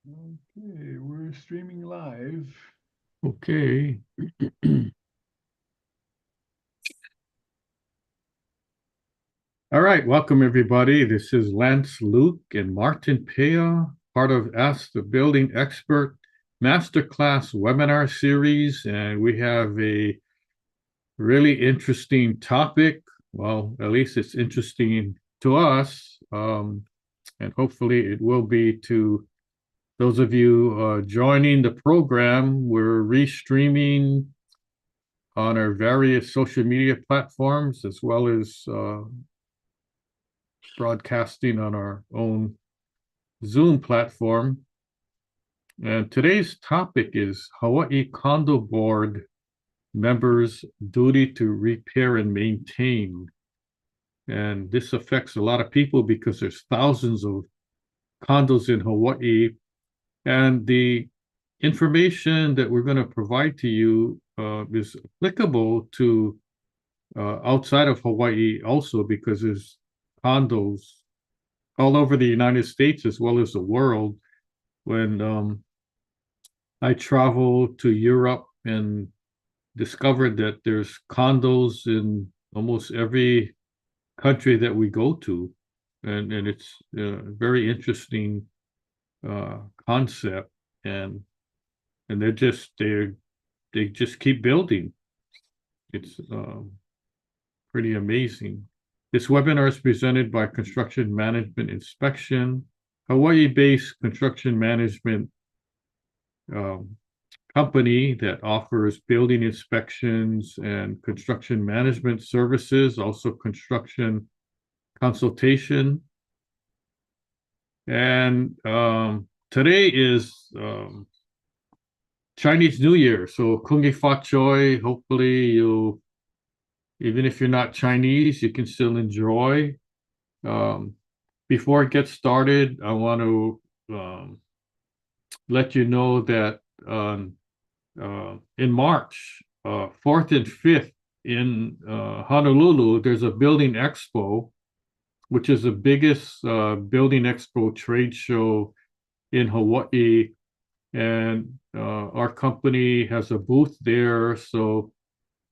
Okay, we're streaming live. Okay. All right. Welcome, everybody. This is Lance Luke and Martin Pea, part of Ask the Building Expert Masterclass webinar series. And we have a really interesting topic. Well, at least it's interesting to us. And hopefully it will be to those of you joining the program. We're restreaming on our various social media platforms as well as broadcasting on our own Zoom platform. And today's topic is Hawaii Condo Board members' duty to repair and maintain. And this affects a lot of people because there's thousands of condos in Hawaii. And the information that we're going to provide to you is applicable to outside of Hawaii also because there's condos all over the United States as well as the world. When I traveled to Europe and discovered that there's condos in almost every country that we go to, and it's a very interesting concept, and and they just keep building. It's pretty amazing. This webinar is presented by Construction Management Inspection, Hawaii-based construction management um, company that offers building inspections and construction management services, also construction consultation. And today is Chinese New Year, so Kungi Fa Choi. Hopefully, you, even if you're not Chinese, you can still enjoy. Um, Before it gets started, I want to let you know that in March, 4th and 5th in Honolulu, there's a building expo, which is the biggest building expo trade show in Hawaii. And our company has a booth there. So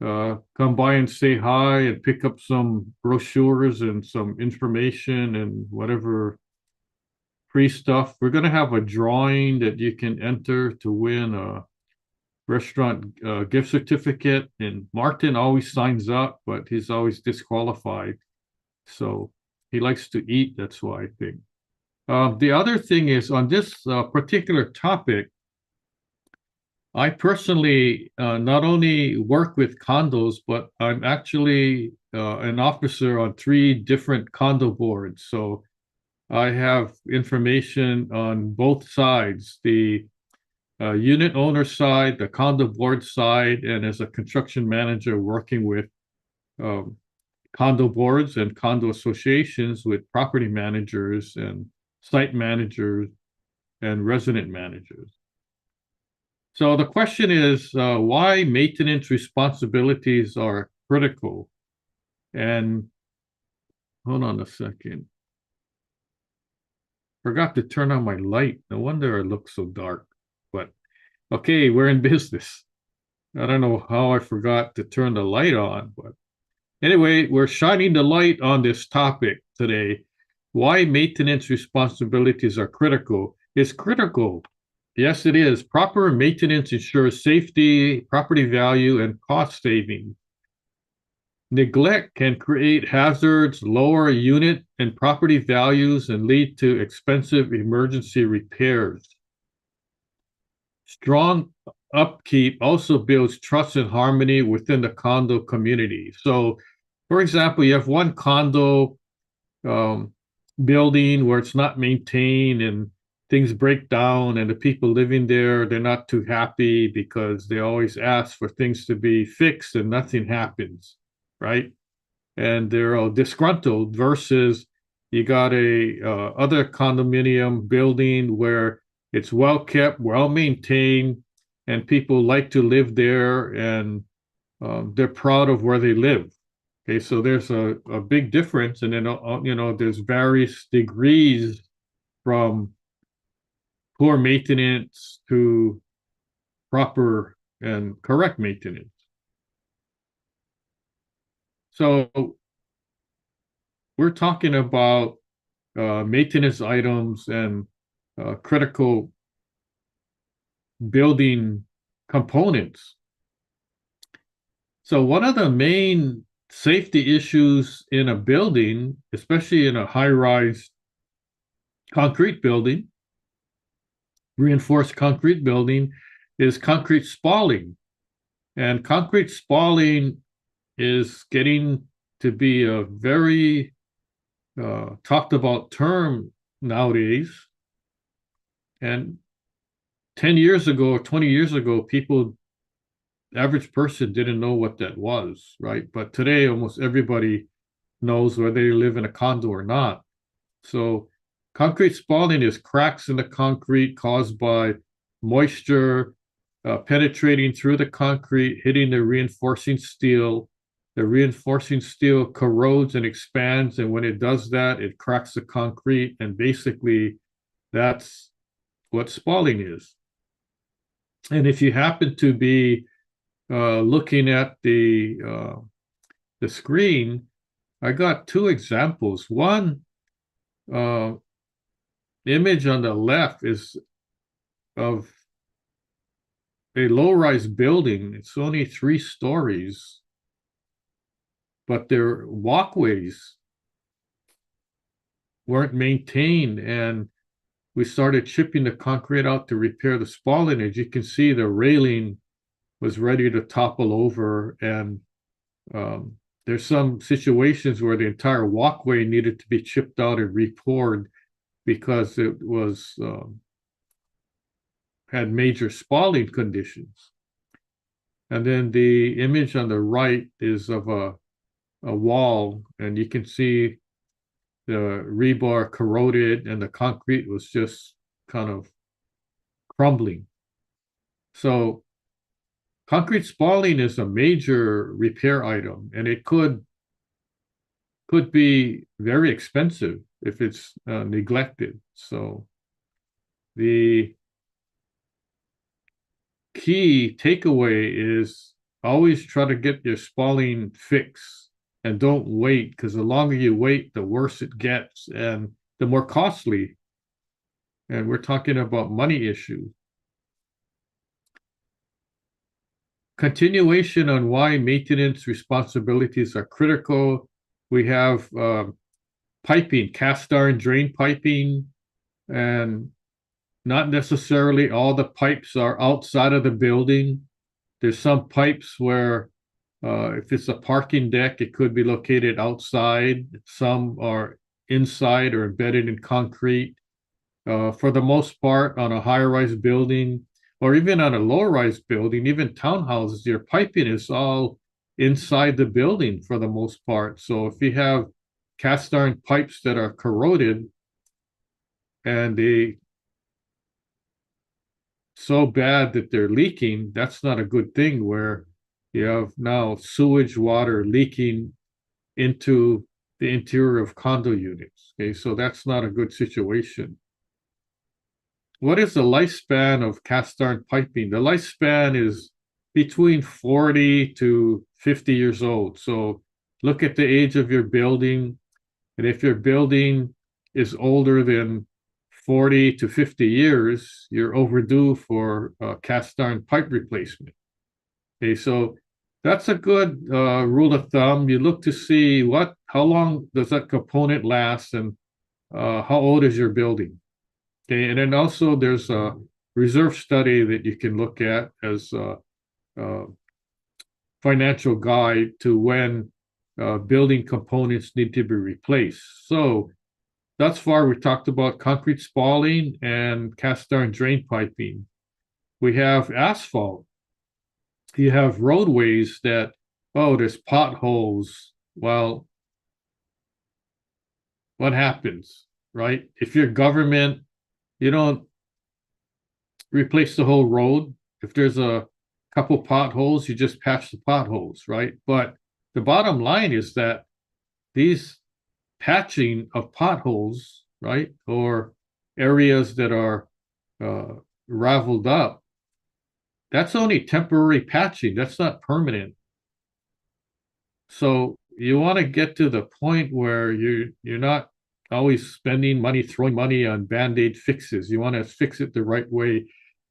come by and say hi and pick up some brochures and some information and whatever free stuff. We're going to have a drawing that you can enter to win a restaurant gift certificate. And Martin always signs up, but he's always disqualified. So he likes to eat. That's why I think. The other thing is on this particular topic, I personally not only work with condos, but I'm actually an officer on three different condo boards. So I have information on both sides, the unit owner side, the condo board side, and as a construction manager working with um, condo boards and condo associations with property managers and site managers and resident managers. So the question is why maintenance responsibilities are critical. And hold on a second. Forgot to turn on my light. No wonder it looks so dark. But okay, we're in business. I don't know how I forgot to turn the light on, but anyway, we're shining the light on this topic today. Why maintenance responsibilities are critical. It's critical. Yes, it is. Proper maintenance ensures safety, property value, and cost saving. Neglect can create hazards, lower unit and property values, and lead to expensive emergency repairs. Strong upkeep also builds trust and harmony within the condo community. So, for example, you have one condo um, building where it's not maintained and things break down, and the people living there, they're not too happy because they always ask for things to be fixed and nothing happens, right? And they're all disgruntled versus you got a other condominium building where it's well kept, well maintained, and people like to live there and they're proud of where they live. Okay, so there's a big difference, and then there's various degrees from poor maintenance to proper and correct maintenance. So we're talking about maintenance items and critical building components. So one of the main safety issues in a building, especially in a high-rise concrete building, reinforced concrete building, is concrete spalling. And concrete spalling is getting to be a very talked about term nowadays. And 10 years ago or 20 years ago, average person didn't know what that was, right? But today, almost everybody knows whether they live in a condo or not. So concrete spalling is cracks in the concrete caused by moisture penetrating through the concrete, hitting the reinforcing steel. The reinforcing steel corrodes and expands, and when it does that, it cracks the concrete, and basically that's what spalling is. And if you happen to be looking at the screen, I got two examples. One uh, image on the left is of a low-rise building. It's only 3 stories, but their walkways weren't maintained, and we started chipping the concrete out to repair the spalling. As you can see, the railing was ready to topple over, and there's some situations where the entire walkway needed to be chipped out and repoured because it was had major spalling conditions. And then the image on the right is of a wall, and you can see the rebar corroded and the concrete was just kind of crumbling. So concrete spalling is a major repair item, and it could be very expensive if it's neglected. So the key takeaway is always try to get your spalling fixed and don't wait, because the longer you wait, the worse it gets and the more costly. And we're talking about money issues. Continuation on why maintenance responsibilities are critical. We have piping, cast iron drain piping, and not necessarily all the pipes are outside of the building. There's some pipes where if it's a parking deck, it could be located outside. Some are inside or embedded in concrete. For the most part, on a high-rise building, or even on a low-rise building, even townhouses, your piping is all inside the building for the most part. So if you have cast iron pipes that are corroded and they so bad that they're leaking, that's not a good thing, where you have now sewage water leaking into the interior of condo units. Okay, so that's not a good situation. What is the lifespan of cast iron piping? The lifespan is between 40 to 50 years old. So look at the age of your building. And if your building is older than 40 to 50 years, you're overdue for cast iron pipe replacement. Okay, so that's a good rule of thumb. You look to see how long does that component last, and how old is your building. Okay, and then also there's a reserve study that you can look at as a financial guide to when building components need to be replaced. So thus far, we talked about concrete spalling and cast iron drain piping. We have asphalt. You have roadways that, oh, there's potholes. Well, what happens, right? If you're government, you don't replace the whole road. If there's a couple potholes, you just patch the potholes, right? But the bottom line is that these patching of potholes, right, or areas that are uh, raveled up, that's only temporary patching. That's not permanent. So you want to get to the point where you're not always spending money, throwing money on band-aid fixes. You want to fix it the right way.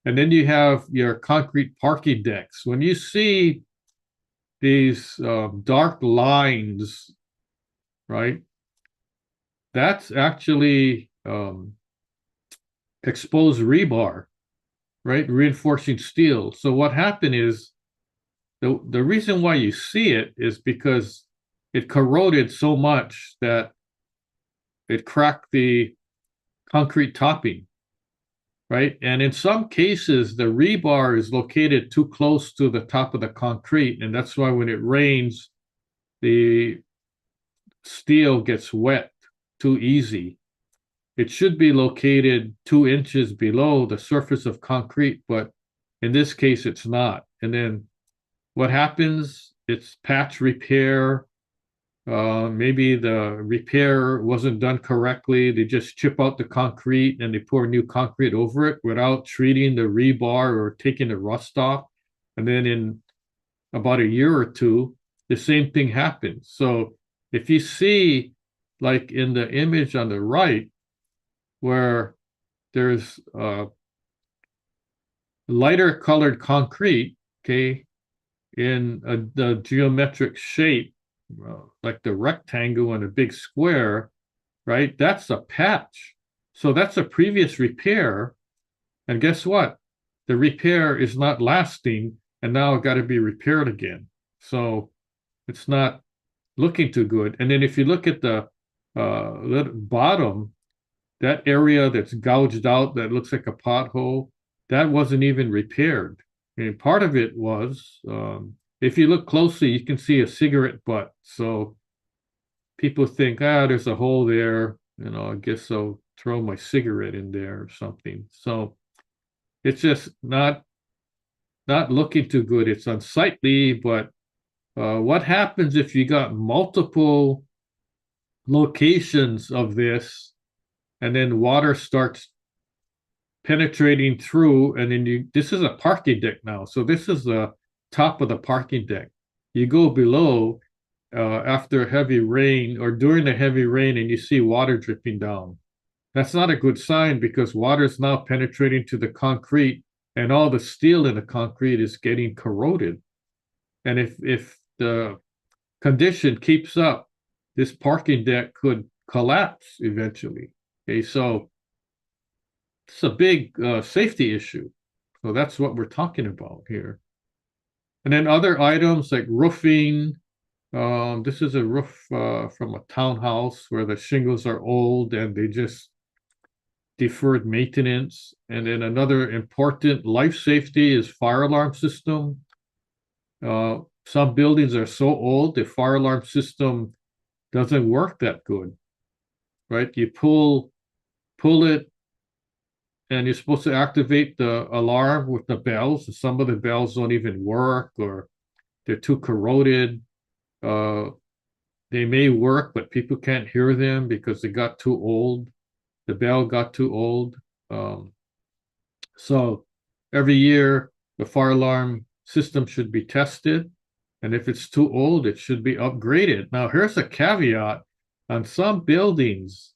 And then you have your concrete parking decks. When you see these dark lines, right, that's actually exposed rebar, right, reinforcing steel. So what happened is the reason why you see it is because it corroded so much that it cracked the concrete topping, right? And in some cases, the rebar is located too close to the top of the concrete. And that's why when it rains, the steel gets wet too easy. It should be located 2 inches below the surface of concrete, but in this case, it's not. And then what happens? It's patch repair. Maybe the repair wasn't done correctly. They just chip out the concrete and they pour new concrete over it without treating the rebar or taking the rust off. And then in about a year or two, the same thing happens. So if you see, like in the image on the right, where there's lighter colored concrete, okay, in the geometric shape, like the rectangle and a big square, right? That's a patch. So that's a previous repair. And guess what? The repair is not lasting, and now it got to be repaired again. So it's not looking too good. And then if you look at the bottom, that area that's gouged out that looks like a pothole, that wasn't even repaired. And part of it was, if you look closely, you can see a cigarette butt. So people think, there's a hole there. I guess I'll throw my cigarette in there or something. So it's just not looking too good. It's unsightly, but what happens if you got multiple locations of this and then water starts penetrating through, and then this is a parking deck now. So this is the top of the parking deck. You go below after heavy rain or during the heavy rain and you see water dripping down. That's not a good sign because water is now penetrating to the concrete and all the steel in the concrete is getting corroded. And if the condition keeps up, this parking deck could collapse eventually. Okay, so it's a big safety issue. So that's what we're talking about here. And then other items like roofing. This is a roof from a townhouse where the shingles are old and they just deferred maintenance. And then another important life safety is fire alarm system. Some buildings are so old, the fire alarm system doesn't work that good, right? You pull it and you're supposed to activate the alarm with the bells. Some of the bells don't even work or they're too corroded. Uh, they may work, but people can't hear them because they got too old. The bell got too old. So every year, the fire alarm system should be tested. And if it's too old, it should be upgraded. Now, here's a caveat on some buildings.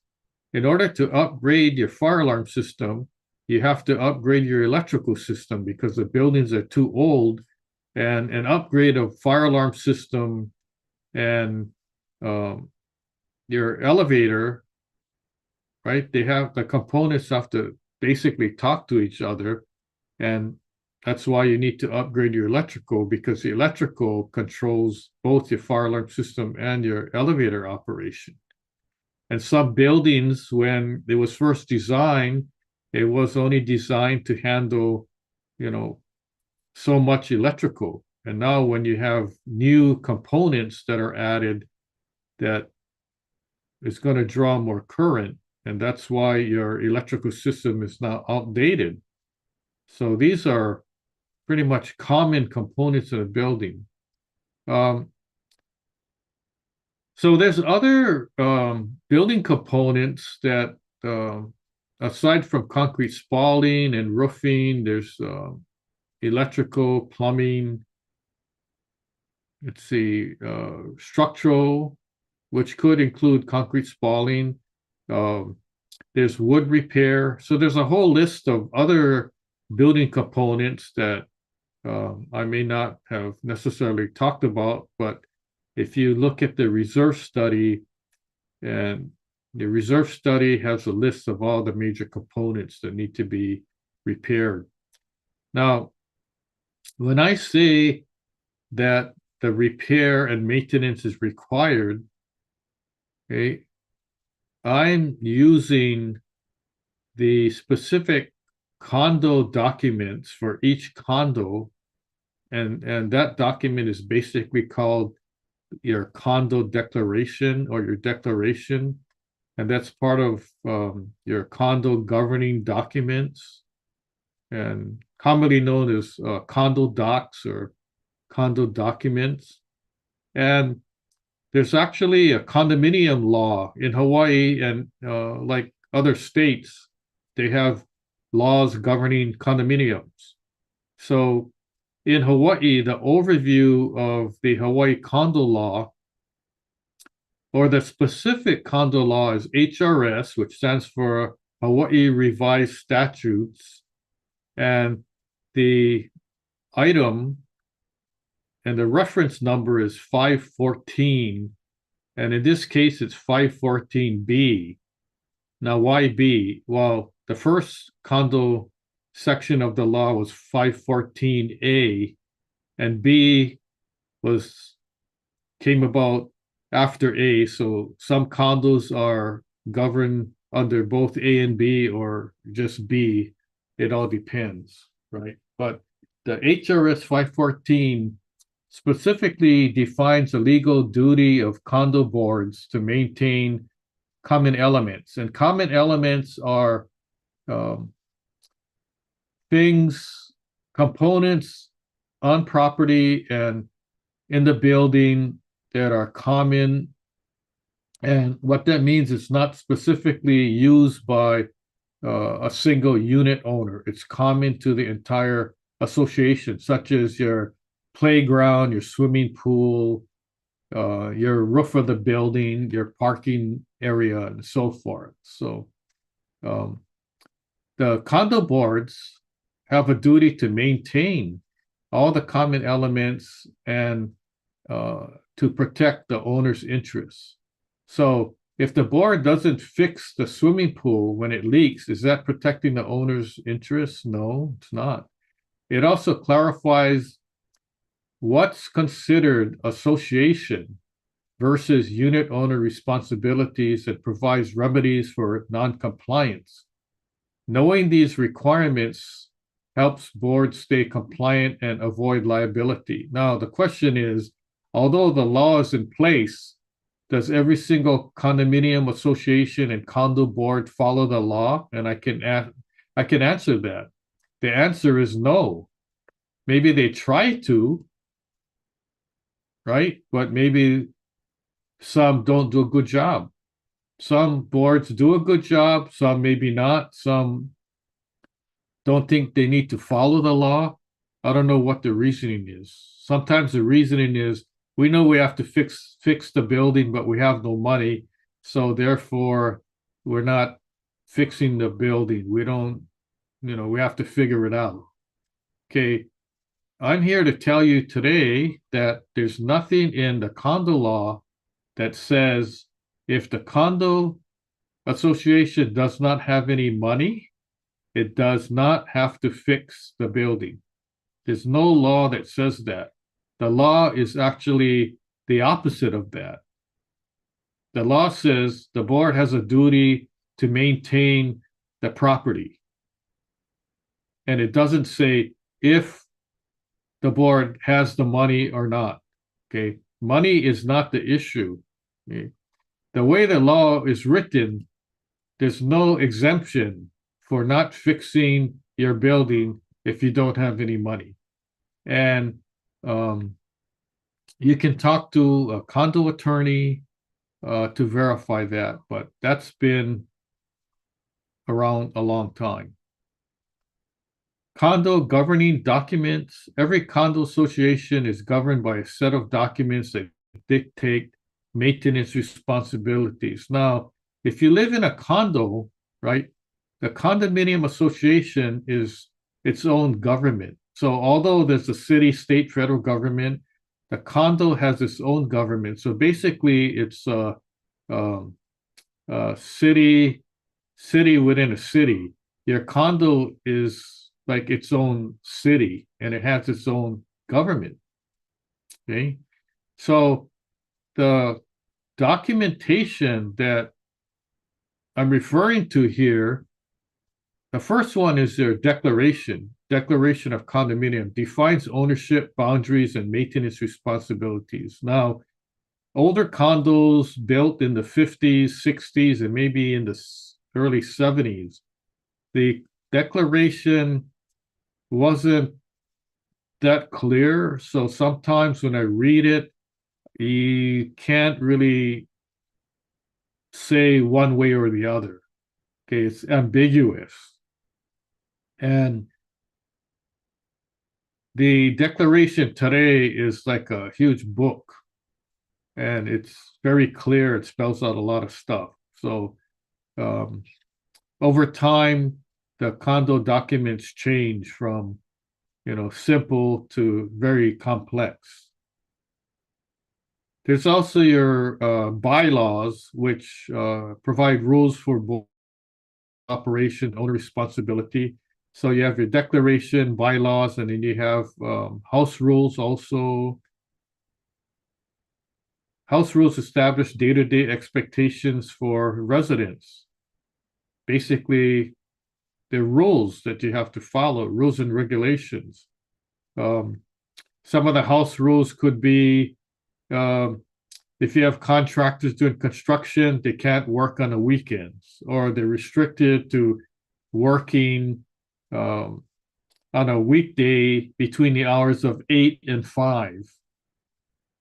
In order to upgrade your fire alarm system, you have to upgrade your electrical system because the buildings are too old. And an upgrade of fire alarm system and your elevator, right? They have the components have to basically talk to each other. And that's why you need to upgrade your electrical because the electrical controls both your fire alarm system and your elevator operation. And some buildings, when it was first designed, it was only designed to handle, so much electrical. And now when you have new components that are added, that is going to draw more current, and that's why your electrical system is now outdated. So these are pretty much common components in a building. Um, so there's other building components that aside from concrete spalling and roofing, there's electrical, plumbing, let's see, structural, which could include concrete spalling. Um, there's wood repair. So there's a whole list of other building components that I may not have necessarily talked about, but if you look at the reserve study, and the reserve study has a list of all the major components that need to be repaired. Now, when I say that the repair and maintenance is required, okay, I'm using the specific condo documents for each condo, and that document is basically called your condo declaration or your declaration, and that's part of your condo governing documents, and commonly known as condo docs or condo documents. And there's actually a condominium law in Hawaii, and like other states, they have laws governing condominiums. So in Hawaii, the overview of the Hawaii condo law, or the specific condo law, is HRS, which stands for Hawaii Revised Statutes. And the item and the reference number is 514. And in this case, it's 514B. Now, why B? Well, the first condo section of the law was 514A, and B was came about after A. So some condos are governed under both A and B or just B. It all depends, right? But the HRS 514 specifically defines the legal duty of condo boards to maintain common elements. And common elements are um, things, components on property and in the building that are common. And what that means is not specifically used by a single unit owner. It's common to the entire association, such as your playground, your swimming pool, your roof of the building, your parking area, and so forth. So um, the condo boards have a duty to maintain all the common elements and to protect the owner's interests. So if the board doesn't fix the swimming pool when it leaks, is that protecting the owner's interests? No, it's not. It also clarifies what's considered association versus unit owner responsibilities and provides remedies for non-compliance. Knowing these requirements helps boards stay compliant and avoid liability. Now, the question is, although the law is in place, does every single condominium association and condo board follow the law? And I can answer that. The answer is no. Maybe they try to, right? But maybe some don't do a good job. Some boards do a good job, some maybe not. Some don't think they need to follow the law. I don't know what the reasoning is. Sometimes the reasoning is we know we have to fix the building, but we have no money, so therefore we're not fixing the building. We don't, we have to figure it out. Okay, I'm here to tell you today that there's nothing in the condo law that says if the condo association does not have any money, it does not have to fix the building. There's no law that says that. The law is actually the opposite of that. The law says the board has a duty to maintain the property. And it doesn't say if the board has the money or not. Okay. Money is not the issue. Okay? The way the law is written, there's no exemption for not fixing your building if you don't have any money. And you can talk to a condo attorney to verify that, but that's been around a long time. Condo governing documents. Every condo association is governed by a set of documents that dictate maintenance responsibilities. Now, if you live in a condo, right, the condominium association is its own government. So although there's a city, state, federal government, the condo has its own government. So basically, it's um, a city within a city. Your condo is like its own city and it has its own government. Okay. So the documentation that I'm referring to here, the first one is their declaration of condominium, defines ownership, boundaries, and maintenance responsibilities. Now, older condos built in the 50s, 60s, and maybe in the early 70s, the declaration wasn't that clear. So sometimes when I read it, you can't really say one way or the other. Okay, it's ambiguous. And the declaration today is like a huge book and it's very clear. It spells out a lot of stuff. So um, over time, the condo documents change from simple to very complex. There's also your bylaws, which provide rules for both operation, owner responsibility. So you have your declaration, bylaws, and then you have house rules also. House rules establish day-to-day expectations for residents. Basically, the rules that you have to follow, rules and regulations. Some of the house rules could be if you have contractors doing construction, they can't work on the weekends, or they're restricted to working on a weekday between the hours of 8 and 5,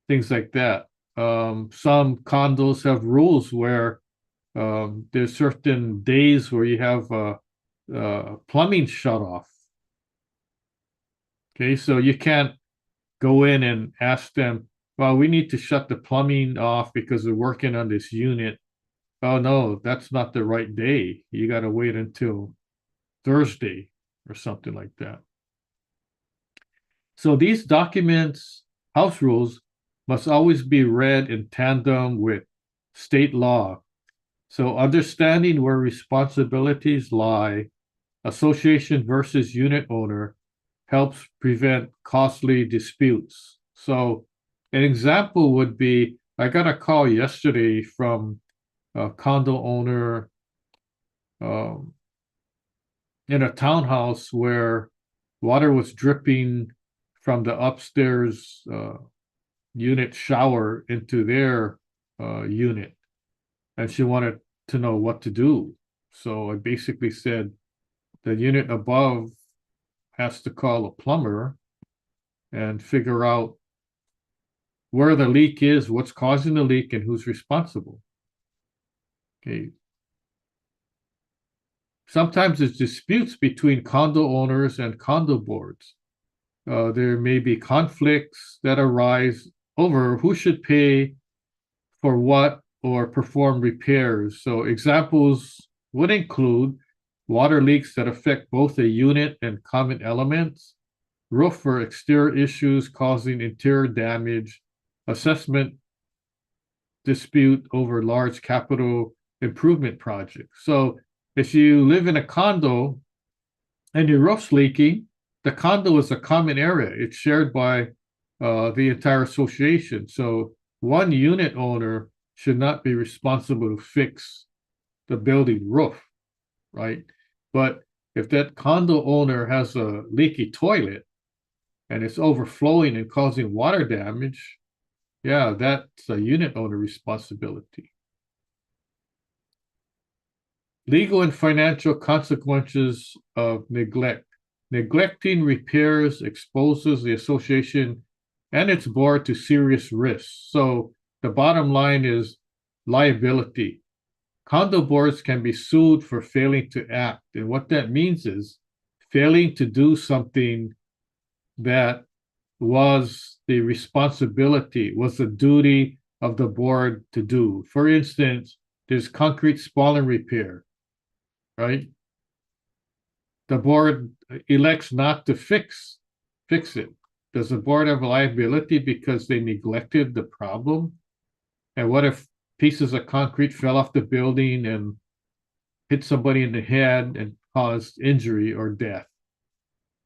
things like that. Some condos have rules where there's certain days where you have plumbing shut off. Okay, so you can't go in and ask them, well, we need to shut the plumbing off because we're working on this unit. Oh, no, that's not the right day. You got to wait until Thursday or something like that. So these documents, house rules, must always be read in tandem with state law. So understanding where responsibilities lie, association versus unit owner, helps prevent costly disputes. So an example would be, I got a call yesterday from a condo owner um, in a townhouse where water was dripping from the upstairs unit shower into their unit. And she wanted to know what to do. So I basically said the unit above has to call a plumber and figure out where the leak is, what's causing the leak, and who's responsible. Okay. Sometimes there's disputes between condo owners and condo boards. There may be conflicts that arise over who should pay for what or perform repairs. So examples would include water leaks that affect both a unit and common elements, roof or exterior issues causing interior damage, assessment dispute over large capital improvement projects. So if you live in a condo and your roof's leaking, the condo is a common area. It's shared by the entire association. So one unit owner should not be responsible to fix the building roof, right? But if that condo owner has a leaky toilet and it's overflowing and causing water damage, yeah, that's a unit owner responsibility. Legal and financial consequences of neglect. Neglecting repairs exposes the association and its board to serious risks. So the bottom line is liability. condo boards can be sued for failing to act. And what that means is failing to do something that was the responsibility, was the duty of the board to do. For instance, there's concrete spalling repair, right? The board elects not to fix it. Does the board have liability because they neglected the problem? And what if pieces of concrete fell off the building and hit somebody in the head and caused injury or death?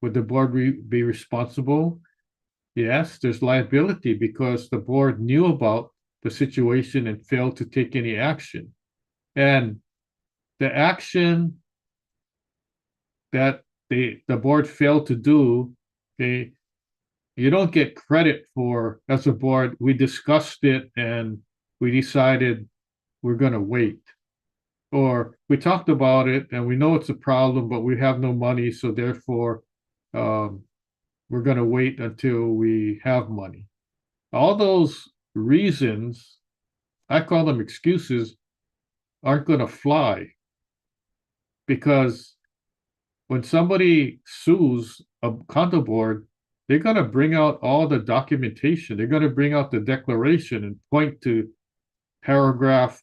Would the board be responsible? Yes, there's liability because the board knew about the situation and failed to take any action. And the action that the board failed to do, okay, you don't get credit for as a board. We discussed it and we decided we're going to wait. Or we talked about it and we know it's a problem, but we have no money, so therefore um, we're going to wait until we have money. All those reasons, I call them excuses, aren't going to fly because when somebody sues a condo board, they're going to bring out all the documentation. They're going to bring out the declaration and point to paragraph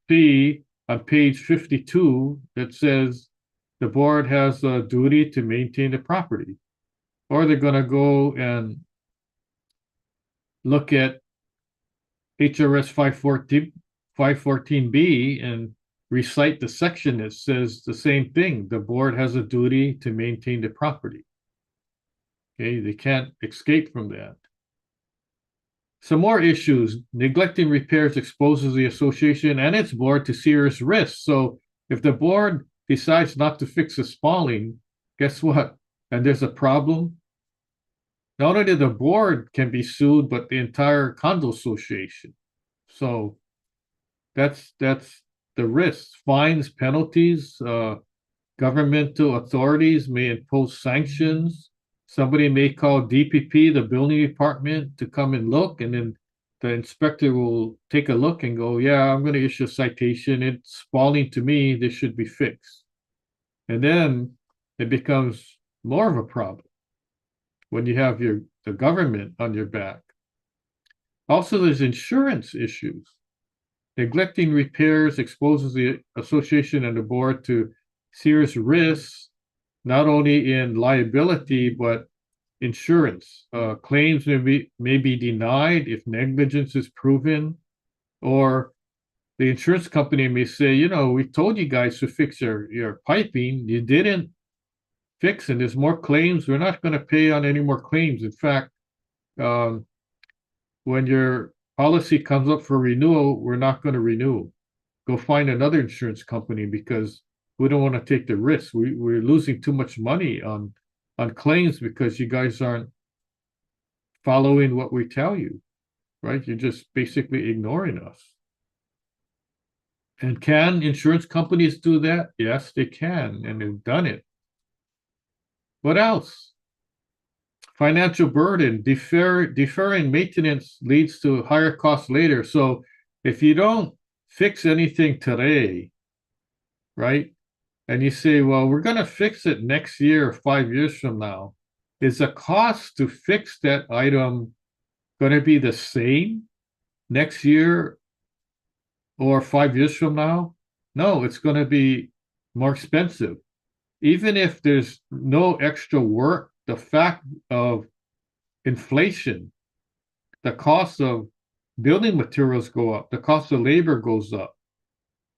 C on page 52 that says the board has a duty to maintain the property. Or they're going to go and look at HRS 514B and recite the section that says the same thing. The board has a duty to maintain the property. Okay, they can't escape from that. Some more issues. Neglecting repairs exposes the association and its board to serious risks. So if the board decides not to fix the spalling, guess what? And there's a problem. Not only the board can be sued, but the entire condo association. So that's the risks. Fines, penalties, governmental authorities may impose sanctions. Somebody may call DPP, the building department, to come and look, and then the inspector will take a look and go, yeah, I'm going to issue a citation. It's spalling to me. This should be fixed. And then it becomes more of a problem when you have the government on your back. Also, there's insurance issues. Neglecting repairs exposes the association and the board to serious risks, not only in liability, but insurance. Claims may be denied if negligence is proven, or the insurance company may say, you know, we told you guys to fix your piping. You didn't fix, and there's more claims. We're not going to pay on any more claims. In fact, when your policy comes up for renewal, we're not going to renew. Go find another insurance company because we don't want to take the risk. We're losing too much money on claims because you guys aren't following what we tell you, right? You're just basically ignoring us. And can insurance companies do that? Yes, they can, and they've done it. What else? Financial burden. Deferring maintenance leads to higher costs later. So if you don't fix anything today, right? And you say, well, we're going to fix it next year or 5 years from now. Is the cost to fix that item going to be the same next year or 5 years from now? No, it's going to be more expensive. Even if there's no extra work, the fact of inflation, the cost of building materials go up, the cost of labor goes up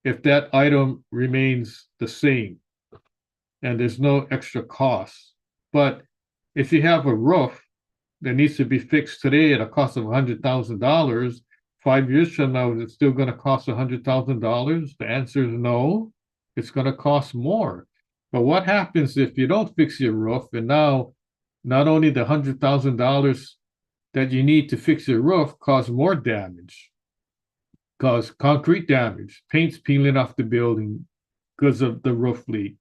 if that item remains the same and there's no extra cost. But if you have a roof that needs to be fixed today at a cost of $100,000, 5 years from now, is it still going to cost $100,000? The answer is no. It's going to cost more. But what happens if you don't fix your roof and now not only the $100,000 that you need to fix your roof cause more damage, cause concrete damage, paint's peeling off the building because of the roof leak.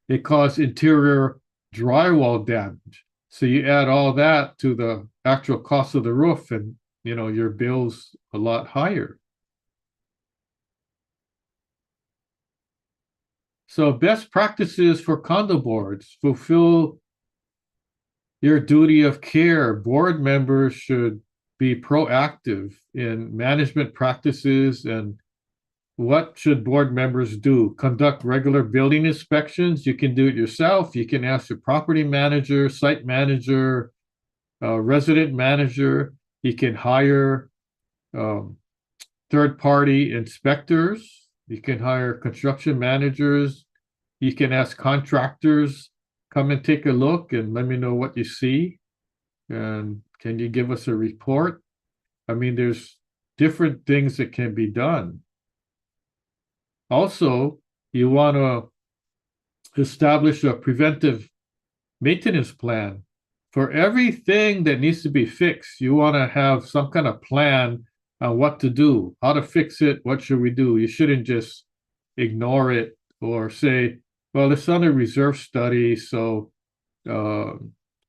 It caused interior drywall damage. So you add all that to the actual cost of the roof and, you know, your bill's a lot higher. So best practices for condo boards: fulfill your duty of care. Board members should be proactive in management practices. And what should board members do? Conduct regular building inspections. You can do it yourself. You can ask your property manager, site manager, resident manager. You can hire um, third-party inspectors. You can hire construction managers. You can ask contractors, come and take a look and let me know what you see. And can you give us a report? I mean, there's different things that can be done. Also, you want to establish a preventive maintenance plan for everything that needs to be fixed. You want to have some kind of plan on what to do, how to fix it, what should we do. You shouldn't just ignore it or say, well, it's on a reserve study, so uh,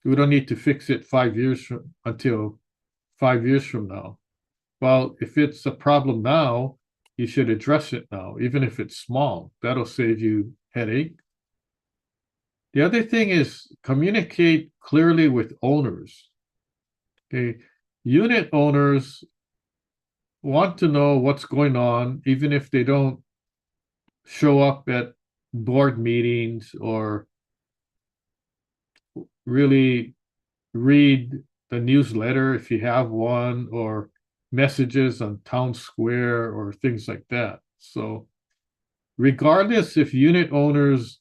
we don't need to fix it 5 years until 5 years from now. Well, if it's a problem now, you should address it now, even if it's small. That'll save you headache. The other thing is communicate clearly with owners. Okay, unit owners want to know what's going on, even if they don't show up at board meetings or really read the newsletter if you have one, or messages on town square or things like that. So regardless if unit owners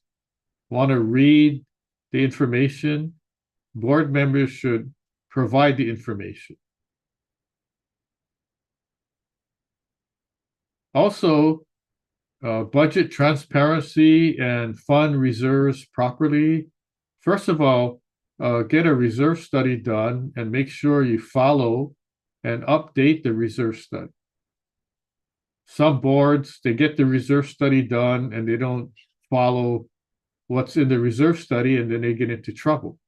want to read the information, board members should provide the information. Also, budget transparency and fund reserves properly. First of all, get a reserve study done and make sure you follow and update the reserve study. Some boards, they get the reserve study done and they don't follow what's in the reserve study, and then they get into trouble.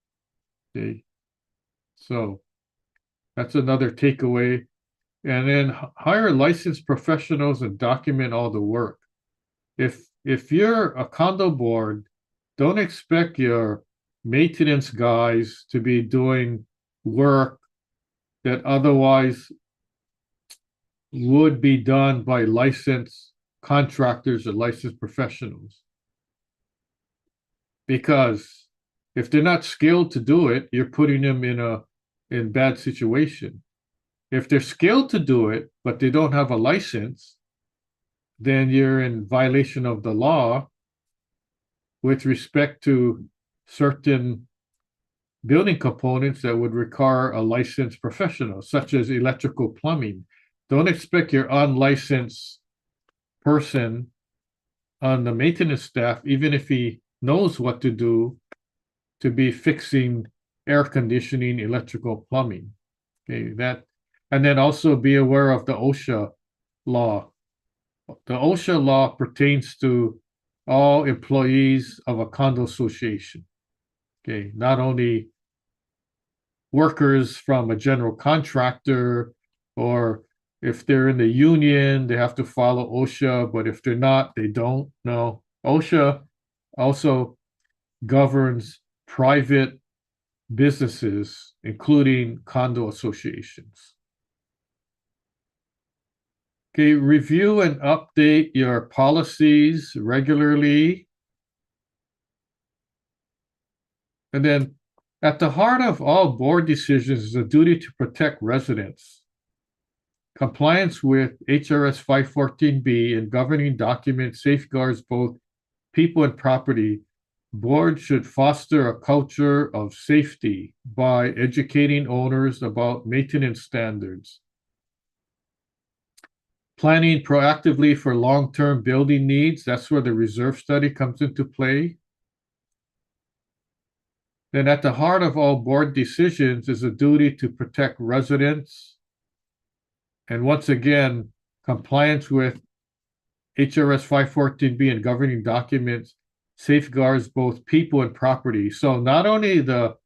Okay. So that's another takeaway. And then hire licensed professionals and document all the work. If you're a condo board, don't expect your maintenance guys to be doing work that otherwise would be done by licensed contractors or licensed professionals. Because if they're not skilled to do it, you're putting them in bad situation. If they're skilled to do it, but they don't have a license, then you're in violation of the law with respect to certain building components that would require a licensed professional, such as electrical plumbing. Don't expect your unlicensed person on the maintenance staff, even if he knows what to do, to be fixing air conditioning, electrical plumbing. Okay, that, and then also be aware of the OSHA law. The OSHA law pertains to all employees of a condo association. Okay, not only workers from a general contractor, or if they're in the union, they have to follow OSHA, but if they're not, they don't. No, OSHA also governs private businesses, including condo associations. Okay, review and update your policies regularly. And then at the heart of all board decisions is a duty to protect residents. Compliance with HRS 514B and governing documents safeguards both people and property. Boards should foster a culture of safety by educating owners about maintenance standards. Planning proactively for long-term building needs. That's where the reserve study comes into play. Then at the heart of all board decisions is a duty to protect residents. And once again, compliance with HRS 514B and governing documents safeguards both people and property. So not only the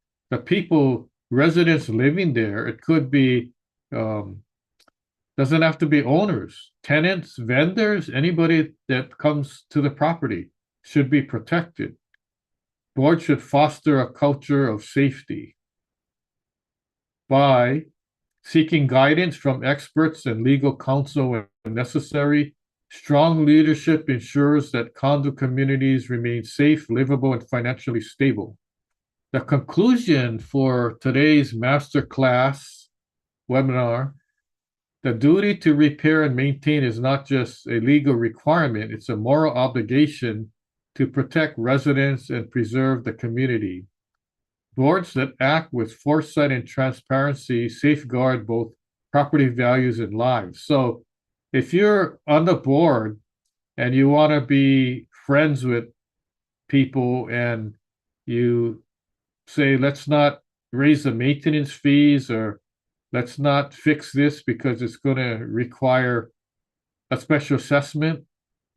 people, residents living there, it could be, doesn't have to be owners, tenants, vendors, anybody that comes to the property. should be protected. Boards should foster a culture of safety by seeking guidance from experts and legal counsel when necessary. Strong leadership ensures that condo communities remain safe, livable, and financially stable. The conclusion for today's masterclass webinar: the duty to repair and maintain is not just a legal requirement, it's a moral obligation to protect residents and preserve the community. Boards that act with foresight and transparency safeguard both property values and lives. So if you're on the board and you want to be friends with people and you say, let's not raise the maintenance fees, or let's not fix this because it's going to require a special assessment,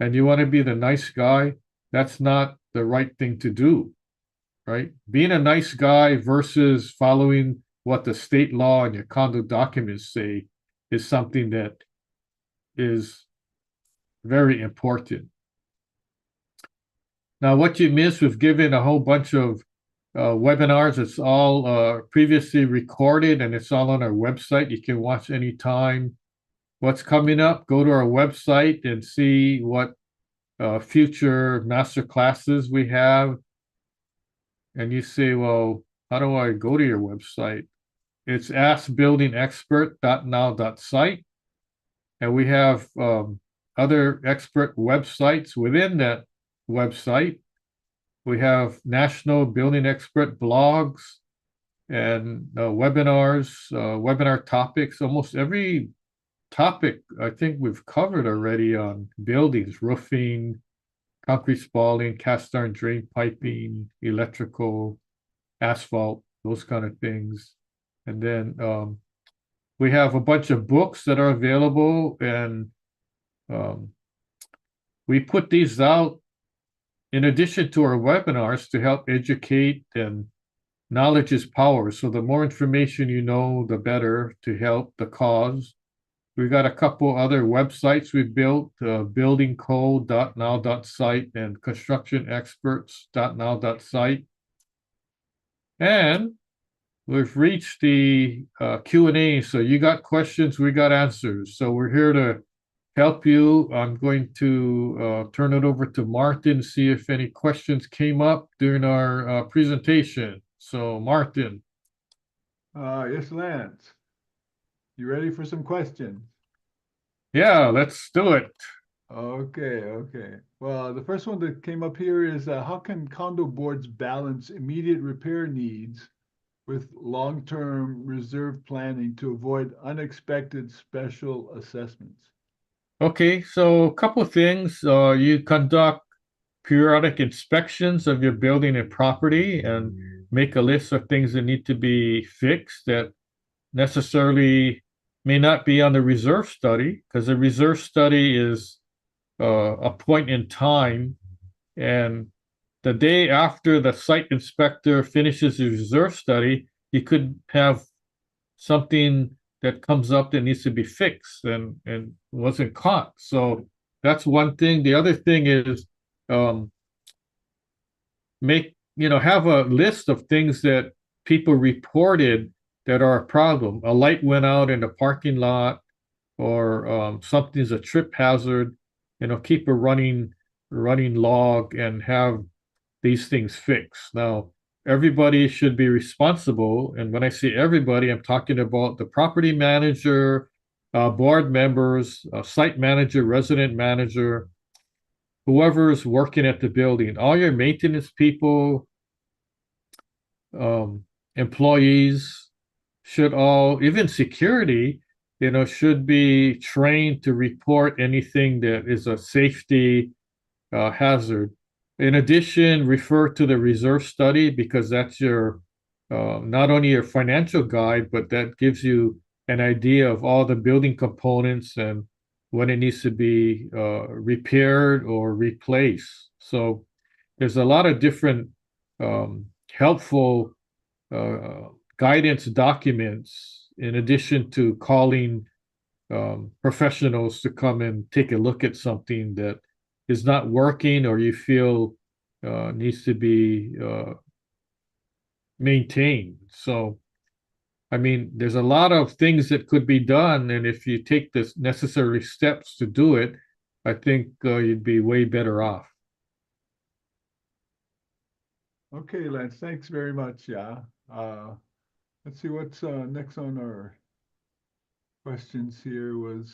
and you want to be the nice guy, that's not the right thing to do, right? Being a nice guy versus following what the state law and your condo documents say is something that is very important. Now, what you missed, we've given a whole bunch of webinars. It's all previously recorded and it's all on our website. You can watch anytime. What's coming up, go to our website and see what future master classes we have. And you say, well, how do I go to your website? It's askbuildingexpert.now.site. And we have other expert websites within that website. We have national building expert blogs and webinars, webinar topics. Almost every topic I think we've covered already on buildings: roofing, concrete spalling, cast iron drain piping, electrical, asphalt, those kind of things. And then we have a bunch of books that are available, and we put these out in addition to our webinars to help educate, and knowledge is power. So the more information you know, the better to help the cause. We got a couple other websites we built, buildingcode.now.site and constructionexperts.now.site. And we've reached the Q&A. So you got questions, we got answers. So we're here to help you. I'm going to turn it over to Martin, see if any questions came up during our presentation. So Martin. Yes, Lance. You ready for some questions? Yeah, let's do it. Okay. Well, the first one that came up here is how can condo boards balance immediate repair needs with long-term reserve planning to avoid unexpected special assessments? Okay, so a couple of things. You conduct periodic inspections of your building and property and make a list of things that need to be fixed that necessarily may not be on the reserve study, because the reserve study is a point in time, and the day after the site inspector finishes the reserve study, you could have something that comes up that needs to be fixed and wasn't caught. So that's one thing. The other thing is have a list of things that people reported that are a problem. A light went out in the parking lot, or something's a trip hazard. Keep a running log and have these things fixed. Now, everybody should be responsible. And when I say everybody, I'm talking about the property manager, board members, site manager, resident manager, whoever's working at the building, all your maintenance people, employees should all, even security, should be trained to report anything that is a safety hazard. In addition, refer to the reserve study, because that's your not only your financial guide, but that gives you an idea of all the building components and when it needs to be repaired or replaced. So there's a lot of different helpful guidance documents, in addition to calling professionals to come and take a look at something that is not working, or you feel needs to be maintained. So, I mean, there's a lot of things that could be done, and if you take the necessary steps to do it, I think you'd be way better off. Okay, Lance, thanks very much. Yeah. Let's see what's next on our questions here was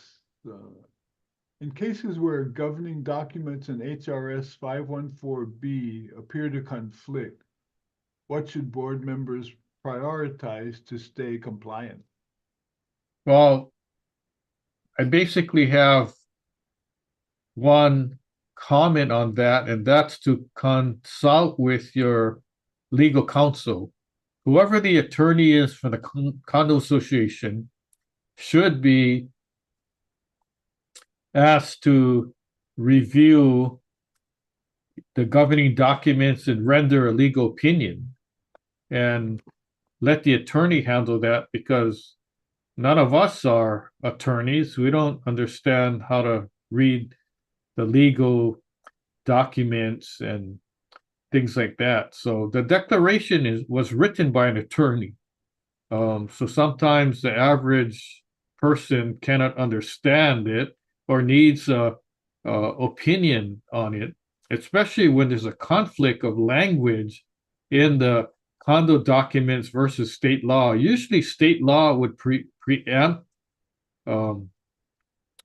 in cases where governing documents in HRS 514B appear to conflict, what should board members prioritize to stay compliant? Well, I basically have one comment on that, and that's to consult with your legal counsel. Whoever the attorney is for the condo association should be asked to review the governing documents and render a legal opinion, and let the attorney handle that, because none of us are attorneys. We don't understand how to read the legal documents and things like that. So the declaration was written by an attorney. So sometimes the average person cannot understand it or needs a opinion on it, especially when there's a conflict of language in the condo documents versus state law. Usually, state law would preempt, um,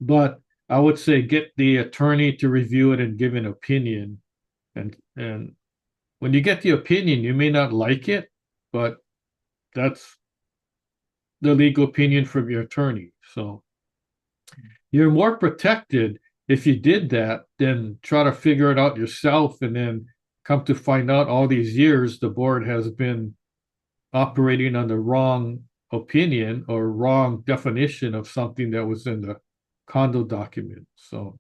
but I would say get the attorney to review it and give an opinion. And when you get the opinion, you may not like it, but that's the legal opinion from your attorney. So you're more protected if you did that than try to figure it out yourself and then come to find out all these years the board has been operating on the wrong opinion or wrong definition of something that was in the condo document. So,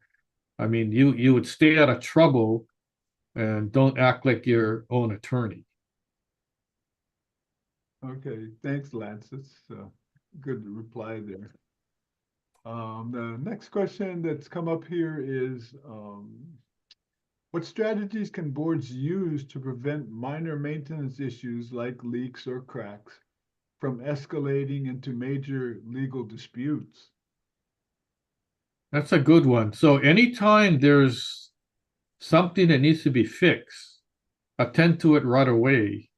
I mean, you would stay out of trouble and don't act like your own attorney. Okay, thanks, Lance. That's a good reply there. The next question that's come up here is what strategies can boards use to prevent minor maintenance issues like leaks or cracks from escalating into major legal disputes? That's a good one. So anytime there's something that needs to be fixed, attend to it right away.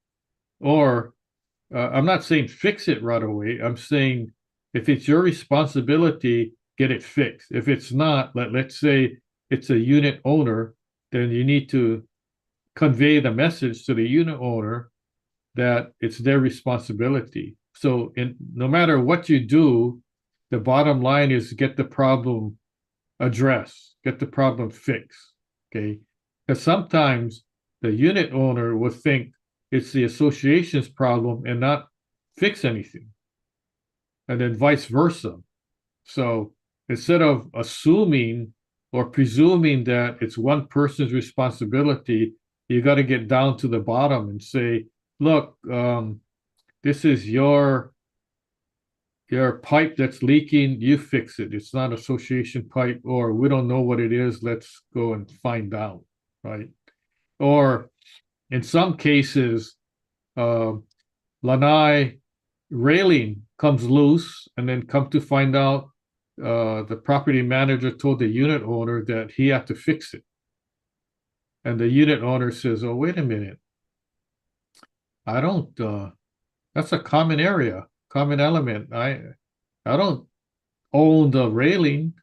Or I'm not saying fix it right away. I'm saying if it's your responsibility, get it fixed. If it's not, let's say it's a unit owner, then you need to convey the message to the unit owner that it's their responsibility. So no matter what you do, the bottom line is get the problem addressed, get the problem fixed. Okay. Because sometimes the unit owner will think it's the association's problem and not fix anything, and then vice versa. So instead of assuming or presuming that it's one person's responsibility, you got to get down to the bottom and say, look, this is your pipe that's leaking, you fix it. It's not association pipe, or we don't know what it is. Let's go and find out, right? Or in some cases, uh, lanai railing comes loose, and then come to find out, the property manager told the unit owner that he had to fix it. And the unit owner says, oh, wait a minute. I don't, that's a common area, common element. I don't own the railing.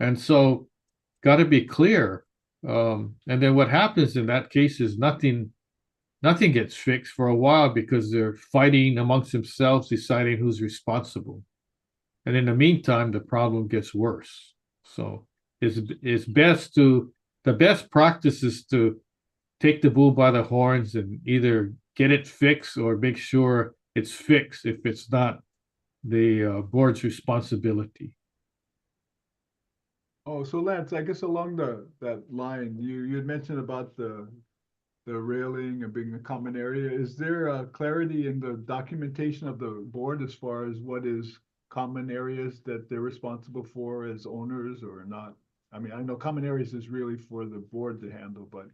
And so got to be clear. And then what happens in that case is nothing gets fixed for a while because they're fighting amongst themselves, deciding who's responsible. And in the meantime, the problem gets worse. So it's best to the best practice is to take the bull by the horns and either get it fixed or make sure it's fixed if it's not the board's responsibility. Oh, so Lance, I guess along that line, you had mentioned about the railing and being a common area. Is there a clarity in the documentation of the board as far as what is common areas that they're responsible for as owners or not? I mean, I know common areas is really for the board to handle, but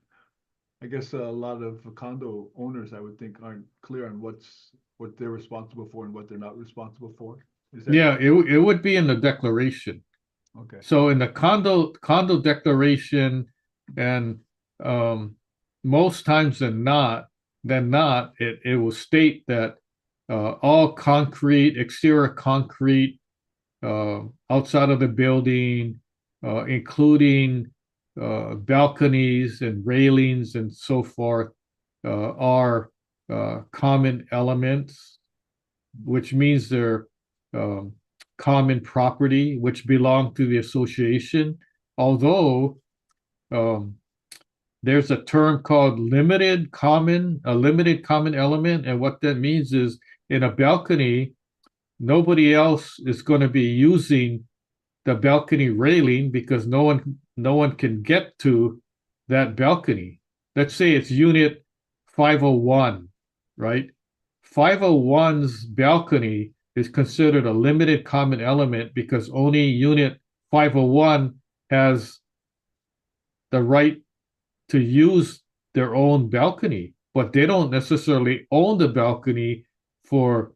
I guess a lot of condo owners, I would think, aren't clear on what they're responsible for and what they're not responsible for. Is that Yeah, it would be in the declaration. okay? So in the condo declaration, and um, most times than not, it will state that all concrete, exterior concrete, outside of the building, including balconies and railings and so forth, are common elements, which means they're um, common property, which belong to the association. Although um, there's a term called a limited common element, and what that means is in a balcony, nobody else is going to be using the balcony railing because no one can get to that balcony. Let's say it's unit 501, right? 501's balcony is considered a limited common element because only unit 501 has the right to use their own balcony, but they don't necessarily own the balcony for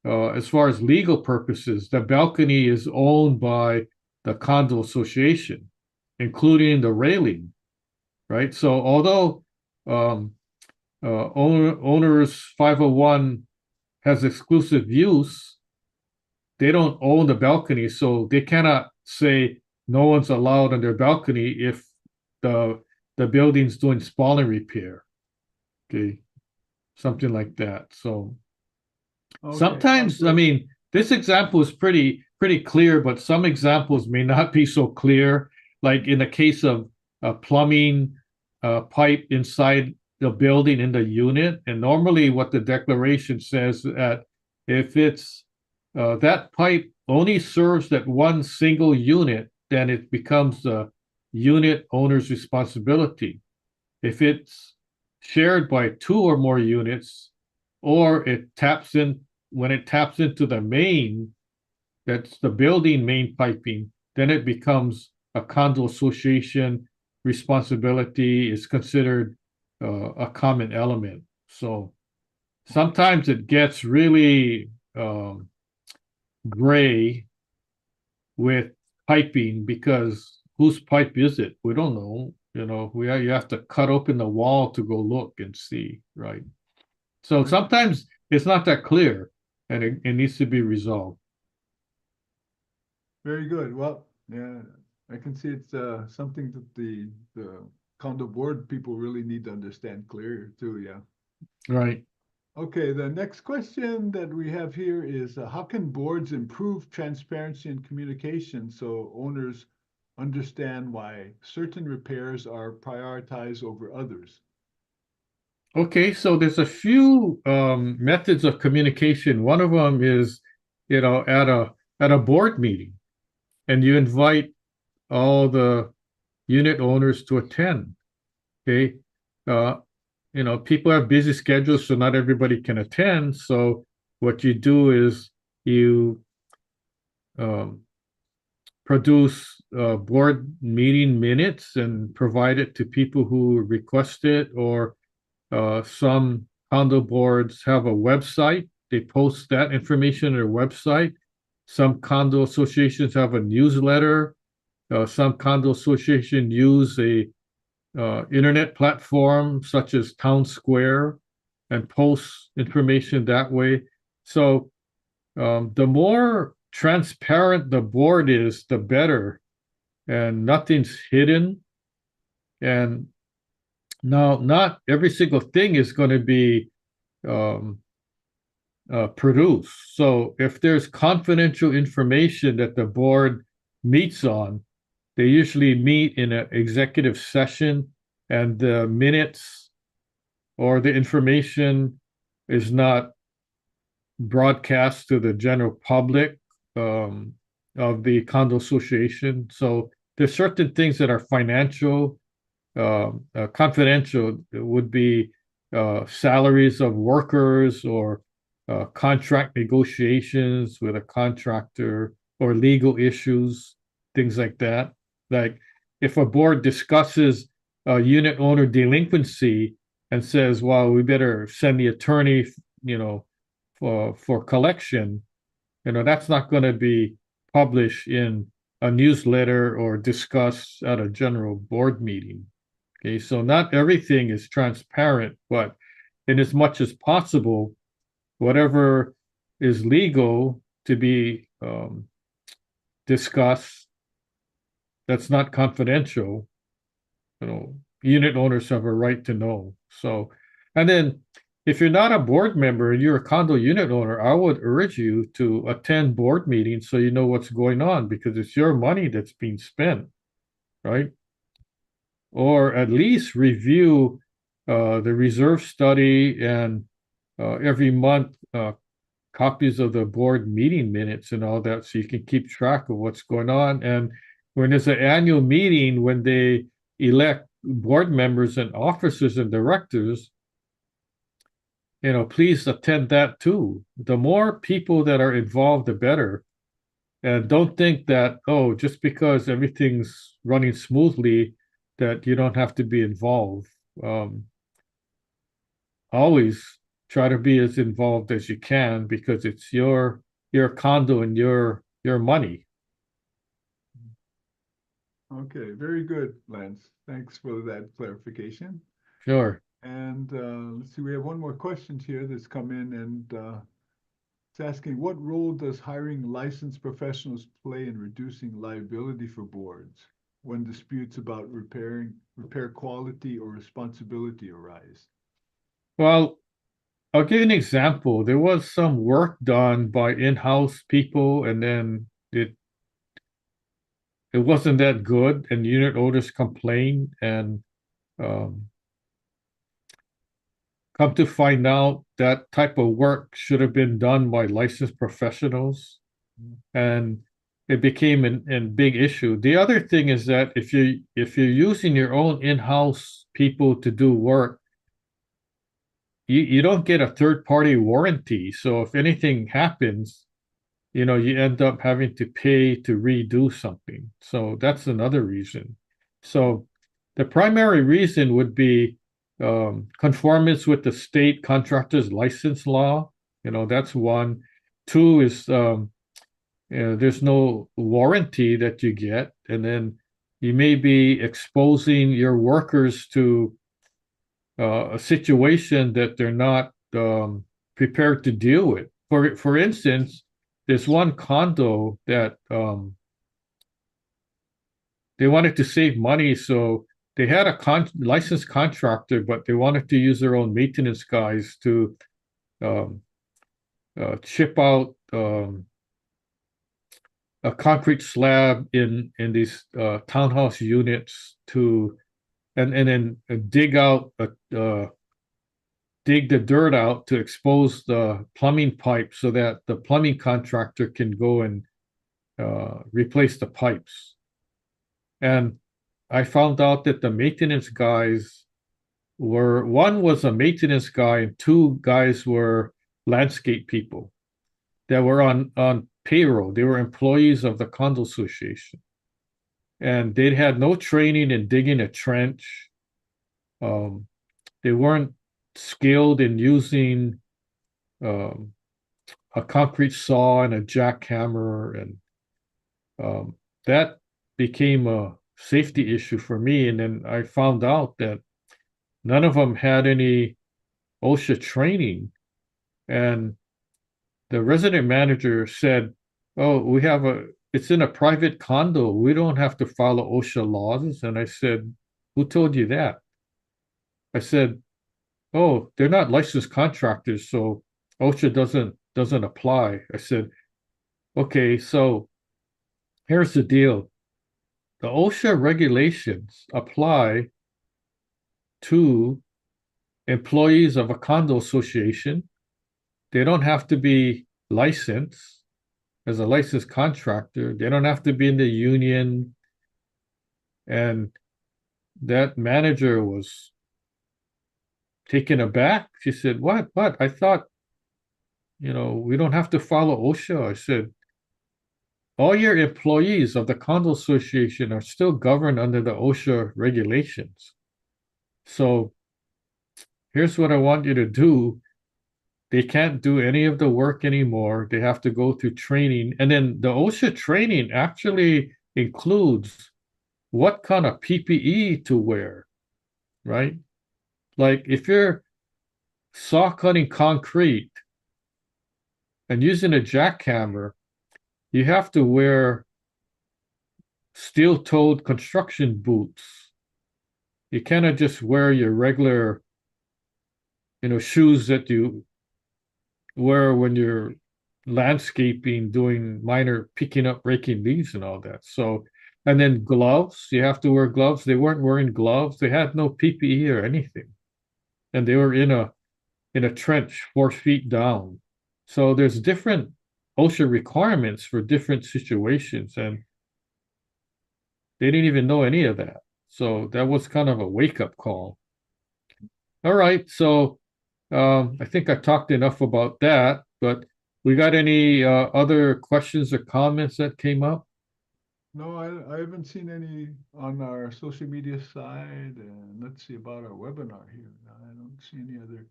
as far as legal purposes. The balcony is owned by the condo association, including the railing, right? So although um, owners 501 has exclusive use, they don't own the balcony, so they cannot say no one's allowed on their balcony if the the building's doing spalling repair. Okay, something like that. So Okay, sometimes, I mean, this example is pretty clear, but some examples may not be so clear. Like in the case of a plumbing pipe inside the building in the unit, and normally what the declaration says that if it's that pipe only serves that one single unit, then it becomes the unit owner's responsibility. If it's shared by two or more units, or it taps in when it taps into the main, that's the building main piping, then it becomes a condo association responsibility, is considered a common element. So sometimes it gets really gray with piping because whose pipe is it? We don't know. You have to cut open the wall to go look and see, right? So sometimes it's not that clear, and it needs to be resolved. very good. Well, yeah, I can see it's something that the condo board people really need to understand clearer too. Yeah. Right. Okay, the next question that we have here is how can boards improve transparency and communication so owners understand why certain repairs are prioritized over others? Okay, so there's a few methods of communication. One of them is, at a board meeting, and you invite all the unit owners to attend. Okay, uh, people have busy schedules, so not everybody can attend. So what you do is you um, produce board meeting minutes and provide it to people who request it, or some condo boards have a website. They post that information on their website. Some condo associations have a newsletter. Some condo association use a internet platform such as Town Square and post information that way. So the more transparent the board is, the better, and nothing's hidden. And now, not every single thing is going to be um, produced. So if there's confidential information that the board meets on, they usually meet in an executive session, and the minutes or the information is not broadcast to the general public of the condo association. So there's certain things that are financial, confidential. It would be salaries of workers, or contract negotiations with a contractor, or legal issues, things like that. Like if a board discusses a unit owner delinquency and says, well, we better send the attorney, you know, for collection, that's not going to be published in a newsletter or discussed at a general board meeting. Okay, so not everything is transparent, but in as much as possible, whatever is legal to be discussed that's not confidential, unit owners have a right to know. So, and then if you're not a board member and you're a condo unit owner, I would urge you to attend board meetings so you know what's going on because it's your money that's being spent, right? Or at least review the reserve study and every month copies of the board meeting minutes and all that so you can keep track of what's going on. And when there's an annual meeting, when they elect board members and officers and directors, please attend that too. The more people that are involved, the better. And don't think that, oh, just because everything's running smoothly, that you don't have to be involved. Always try to be as involved as you can because it's your condo and your money. Okay, very good, Lance. Thanks for that clarification. Sure. And let's see, we have one more question here that's come in, and it's asking, what role does hiring licensed professionals play in reducing liability for boards when disputes about repair quality or responsibility arise? Well, I'll give you an example. There was some work done by in-house people, and then it wasn't that good, and unit owners complained, and um, come to find out that type of work should have been done by licensed professionals, and it became a big issue. The other thing is that if you're using your own in-house people to do work, you don't get a third party warranty. So if anything happens, you end up having to pay to redo something. So that's another reason. So the primary reason would be conformance with the state contractor's license law. That's one. Two is there's no warranty that you get. And then you may be exposing your workers to a situation that they're not prepared to deal with. For instance, there's one condo that they wanted to save money, so they had a licensed contractor, but they wanted to use their own maintenance guys to um, chip out a concrete slab in these townhouse units and then dig the dirt out to expose the plumbing pipe so that the plumbing contractor can go and replace the pipes. And I found out that the maintenance guys one was a maintenance guy and two guys were landscape people that were on payroll. They were employees of the condo association. And they had no training in digging a trench. They weren't skilled in using um, a concrete saw and a jackhammer, and that became a safety issue for me. And then I found out that none of them had any OSHA training, and the resident manager said, "Oh, it's in a private condo. We don't have to follow OSHA laws." And I said, "Who told you that?" I said, "Oh, they're not licensed contractors, so OSHA doesn't apply." I said, "Okay, so here's the deal. The OSHA regulations apply to employees of a condo association. They don't have to be licensed as a licensed contractor. They don't have to be in the union." And that manager was taken aback. She said, "What? What? I thought, we don't have to follow OSHA." I said, all your employees of the condo association are still governed under the OSHA regulations. So here's what I want you to do. They can't do any of the work anymore. They have to go through training. And then the OSHA training actually includes what kind of PPE to wear, right? Like if you're saw cutting concrete and using a jackhammer, you have to wear steel-toed construction boots. You cannot just wear your regular, shoes that you wear when you're landscaping, doing minor picking up, raking leaves and all that. So, and then gloves, you have to wear gloves. They weren't wearing gloves. They had no PPE or anything. And they were in a trench 4 feet down. So there's different OSHA requirements for different situations, and they didn't even know any of that. So that was kind of a wake-up call. All right, so I think I talked enough about that, but we got any other questions or comments that came up? No, I haven't seen any on our social media side, and let's see about our webinar here. I don't see any other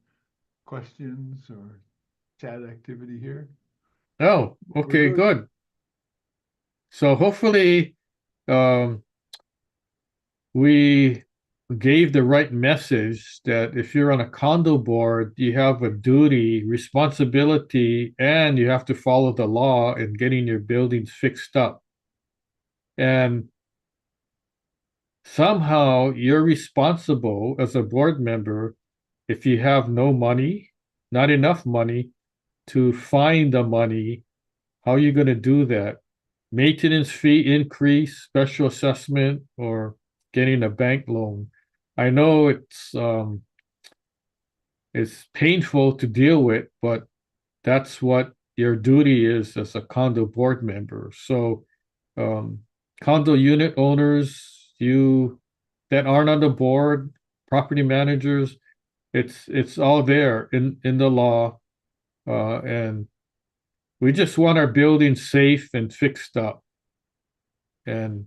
questions or chat activity here. Oh, We're okay, good. good. So hopefully um, we gave the right message that if you're on a condo board, you have a duty, responsibility, and you have to follow the law in getting your buildings fixed up. And somehow you're responsible as a board member if you have no money, not enough money to find the money. How are you going to do that? Maintenance fee increase, special assessment, or getting a bank loan. I know it's painful to deal with, but that's what your duty is as a condo board member. So um, condo unit owners, you that aren't on the board, property managers, it's all there in the law, and we just want our buildings safe and fixed up, and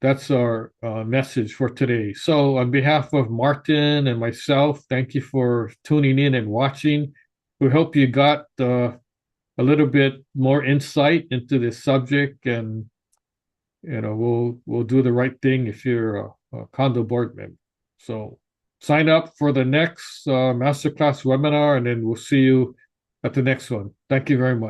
that's our message for today. So, on behalf of Martin and myself, thank you for tuning in and watching. We hope you got a little bit more insight into this subject, and we'll do the right thing if you're a condo board member. So, sign up for the next masterclass webinar, and then we'll see you at the next one. Thank you very much.